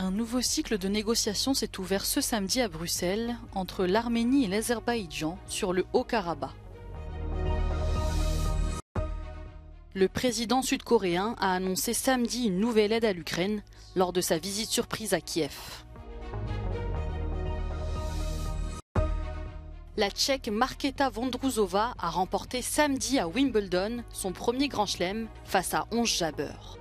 Un nouveau cycle de négociations s'est ouvert ce samedi à Bruxelles entre l'Arménie et l'Azerbaïdjan sur le Haut-Karabakh. Le président sud-coréen a annoncé samedi une nouvelle aide à l'Ukraine lors de sa visite surprise à Kiev. La Tchèque Markéta Vondrousová a remporté samedi à Wimbledon son premier grand chelem face à Ons Jabeur.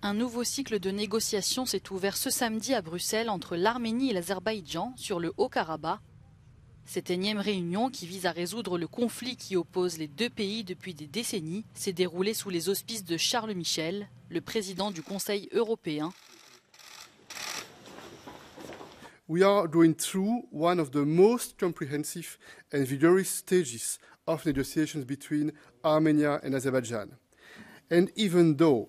Un nouveau cycle de négociations s'est ouvert ce samedi à Bruxelles entre l'Arménie et l'Azerbaïdjan sur le Haut-Karabakh. Cette énième réunion, qui vise à résoudre le conflit qui oppose les deux pays depuis des décennies, s'est déroulée sous les auspices de Charles Michel, le président du Conseil européen. We are going through one of the most comprehensive and vigorous stages of negotiations between Armenia and Azerbaijan. And even though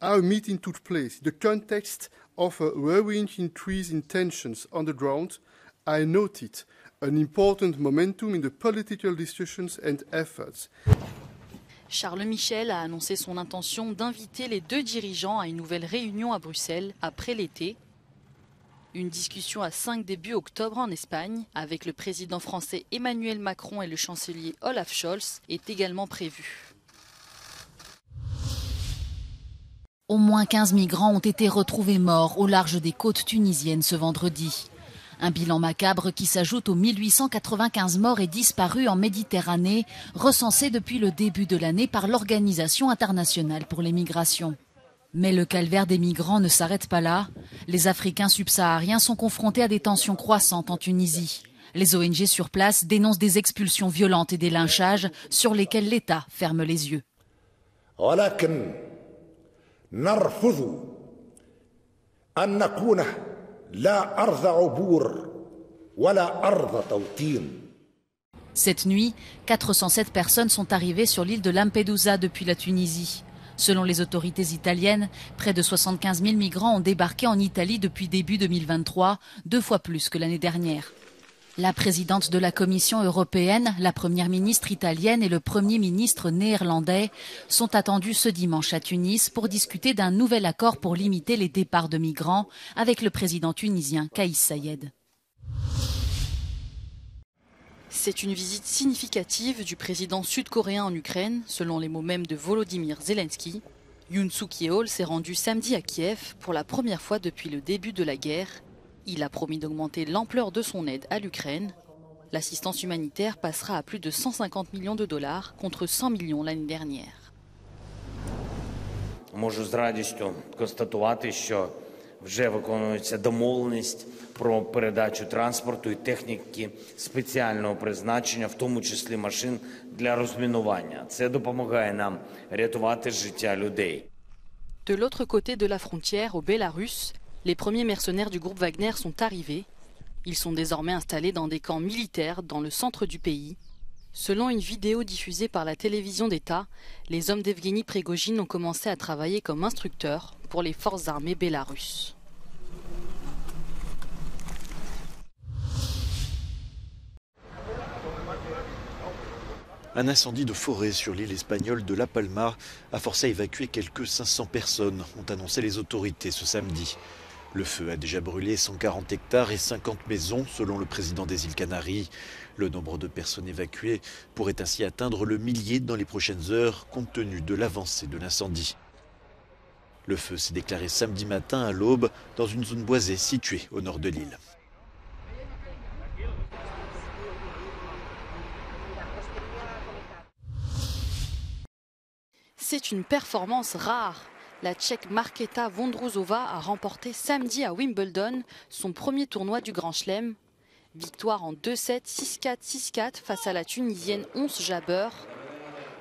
our meeting took place in the context of a worrying increase in tensions on the ground, I noted an important momentum in the political discussions and efforts. Charles Michel a annoncé son intention d'inviter les deux dirigeants à une nouvelle réunion à Bruxelles après l'été. Une discussion à 5 début octobre en Espagne, avec le président français Emmanuel Macron et le chancelier Olaf Scholz, est également prévue. Au moins 15 migrants ont été retrouvés morts au large des côtes tunisiennes ce vendredi. Un bilan macabre qui s'ajoute aux 1895 morts et disparus en Méditerranée, recensés depuis le début de l'année par l'Organisation internationale pour les migrations. Mais le calvaire des migrants ne s'arrête pas là. Les Africains subsahariens sont confrontés à des tensions croissantes en Tunisie. Les ONG sur place dénoncent des expulsions violentes et des lynchages sur lesquels l'État ferme les yeux. نرفض أن نكون لا أرض عبور ولا أرض توطين. Cette nuit, 407 personnes sont arrivées sur l'île de Lampedusa depuis la Tunisie. Selon les autorités italiennes, près de 75 000 migrants ont débarqué en Italie depuis début 2023, 2 fois plus que l'année dernière. La présidente de la Commission européenne, la première ministre italienne et le premier ministre néerlandais sont attendus ce dimanche à Tunis pour discuter d'un nouvel accord pour limiter les départs de migrants avec le président tunisien Kaïs Saïed. C'est une visite significative du président sud-coréen en Ukraine, selon les mots mêmes de Volodymyr Zelensky. Yoon Suk-yeol s'est rendu samedi à Kiev pour la première fois depuis le début de la guerre. Il a promis d'augmenter l'ampleur de son aide à l'Ukraine. L'assistance humanitaire passera à plus de 150 millions de dollars contre 100 millions l'année dernière. Можу з радістю констатувати, що вже виконується домовленість про передачу транспорту і техніки спеціального призначення, в тому числі машин для розмінування. Це допомагає нам рятувати життя людей. De l'autre côté de la frontière, au Bélarus, les premiers mercenaires du groupe Wagner sont arrivés. Ils sont désormais installés dans des camps militaires dans le centre du pays. Selon une vidéo diffusée par la télévision d'État, les hommes d'Evgeny Prigojine ont commencé à travailler comme instructeurs pour les forces armées bélarusses. Un incendie de forêt sur l'île espagnole de La Palma a forcé à évacuer quelques 500 personnes, ont annoncé les autorités ce samedi. Le feu a déjà brûlé 140 hectares et 50 maisons, selon le président des îles Canaries. Le nombre de personnes évacuées pourrait ainsi atteindre le millier dans les prochaines heures, compte tenu de l'avancée de l'incendie. Le feu s'est déclaré samedi matin à l'aube dans une zone boisée située au nord de l'île. C'est une performance rare. La Tchèque Markéta Vondrousová a remporté samedi à Wimbledon son premier tournoi du Grand Chelem. Victoire en 2-7, 6-4, 6-4 face à la Tunisienne Ons Jabeur.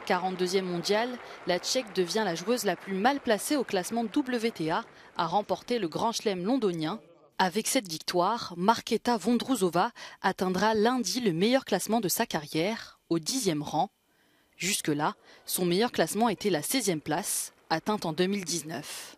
42e mondiale, la Tchèque devient la joueuse la plus mal placée au classement WTA à remporter le Grand Chelem londonien. Avec cette victoire, Markéta Vondrousová atteindra lundi le meilleur classement de sa carrière, au 10e rang. Jusque-là, son meilleur classement était la 16e place, atteinte en 2019.